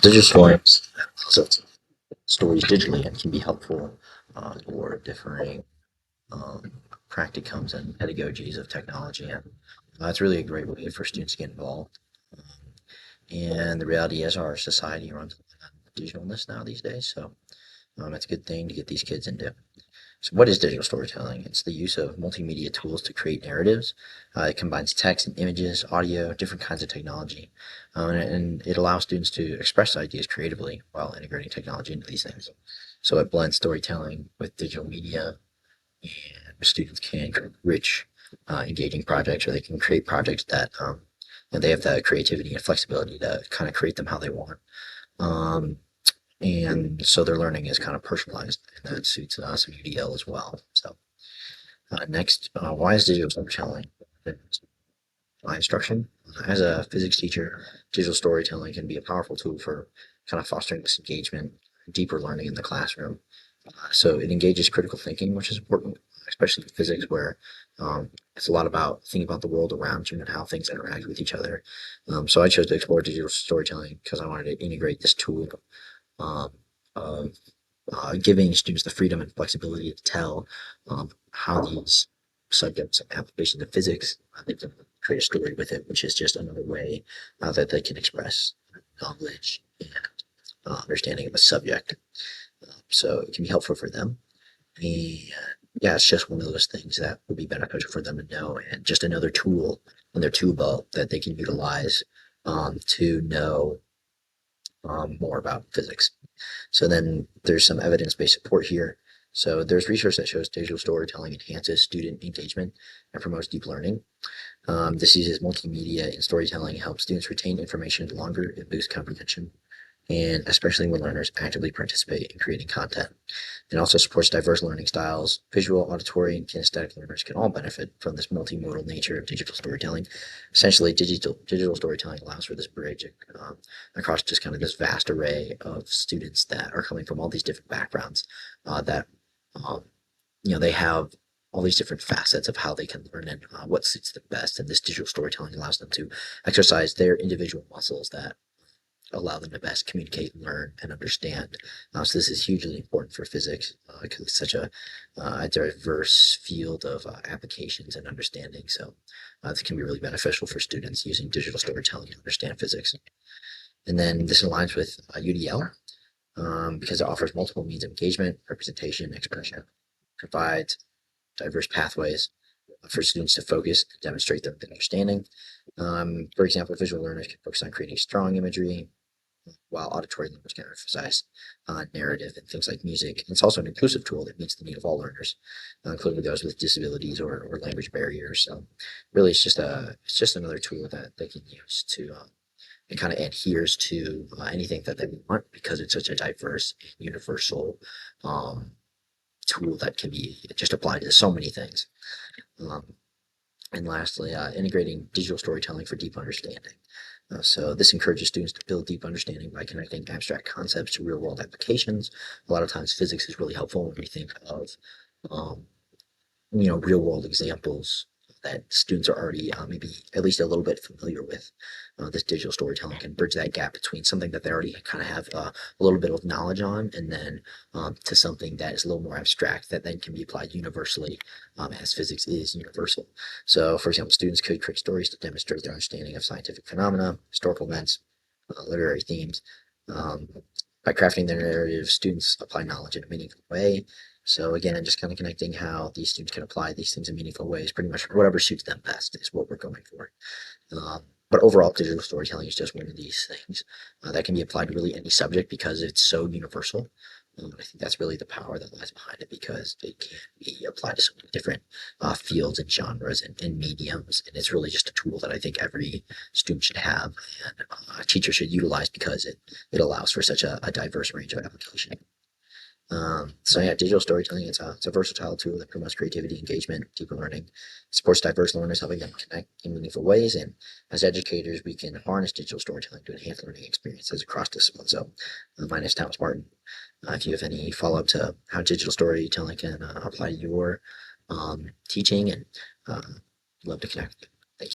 Digital stories also stories digitally and can be helpful for differing um, practicums and pedagogies of technology. And it's really a great way for students to get involved. Um, and the reality is, our society runs on digitalness now these days. So it's a good thing to get these kids into. So, what is digital storytelling? It's the use of multimedia tools to create narratives. It combines text and images, audio, different kinds of technology, and it allows students to express ideas creatively while integrating technology into these things. So, it blends storytelling with digital media, and students can create rich, engaging projects, or they can create projects that and they have the creativity and flexibility to kind of create them how they want. Um, and so their learning is kind of personalized, and that suits some UDL as well. So next, why is digital storytelling my instruction? As a physics teacher, digital storytelling can be a powerful tool for kind of fostering this engagement, deeper learning in the classroom. So it engages critical thinking, which is important, especially in physics, where it's a lot about thinking about the world around you and how things interact with each other. So I chose to explore digital storytelling because I wanted to integrate this tool um, of giving students the freedom and flexibility to tell how these subjects and applications of physics, they can create a story with it, which is just another way that they can express knowledge and understanding of a subject. So it can be helpful for them. And yeah, it's just one of those things that would be beneficial for them to know, and just another tool in their tool belt that they can utilize to know more about physics. So then there's some evidence-based support here. So there's research that shows digital storytelling enhances student engagement and promotes deep learning. This uses multimedia and storytelling helps students retain information longer and boost comprehension, and especially when learners actively participate in creating content. It also supports diverse learning styles. Visual, auditory, and kinesthetic learners can all benefit from this multimodal nature of digital storytelling. Essentially, digital storytelling allows for this bridge across just kind of this vast array of students that are coming from all these different backgrounds. That um, they have all these different facets of how they can learn and what suits them best. And this digital storytelling allows them to exercise their individual muscles that allow them to best communicate, learn, and understand. So this is hugely important for physics because it's such a diverse field of applications and understanding. So this can be really beneficial for students using digital storytelling to understand physics. And then this aligns with UDL because it offers multiple means of engagement, representation, expression, provides diverse pathways for students to focus and demonstrate their understanding. For example, visual learners can focus on creating strong imagery, while auditory learners can emphasize narrative and things like music. And it's also an inclusive tool that meets the need of all learners, including those with disabilities or language barriers. So really, it's just another tool that they can use to it kind of adheres to anything that they want because it's such a diverse and universal um, tool that can be just applied to so many things. Um, and lastly, integrating digital storytelling for deep understanding. So this encourages students to build deep understanding by connecting abstract concepts to real world applications. A lot of times physics is really helpful when we think of, um, real world examples that students are already maybe at least a little bit familiar with. This digital storytelling can bridge that gap between something that they already kind of have a little bit of knowledge on, and then to something that is a little more abstract that then can be applied universally, as physics is universal. So, for example, students could create stories to demonstrate their understanding of scientific phenomena, historical events, literary themes. Um, by crafting their narrative, students apply knowledge in a meaningful way. So again, just kind of connecting how these students can apply these things in meaningful ways. Pretty much whatever suits them best is what we're going for. But overall, digital storytelling is just one of these things that can be applied to really any subject because it's so universal. I think that's really the power that lies behind it because it can be applied to so many different fields and genres and mediums. And it's really just a tool that I think every student should have and a teacher should utilize because it allows for such a diverse range of application. So yeah, digital storytelling, it's a versatile tool that promotes creativity, engagement, deeper learning, supports diverse learners, helping them connect in meaningful ways. And as educators, we can harness digital storytelling to enhance learning experiences across disciplines. So my name is Thomas Martin. If you have any follow-up to how digital storytelling can apply to your teaching, and love to connect.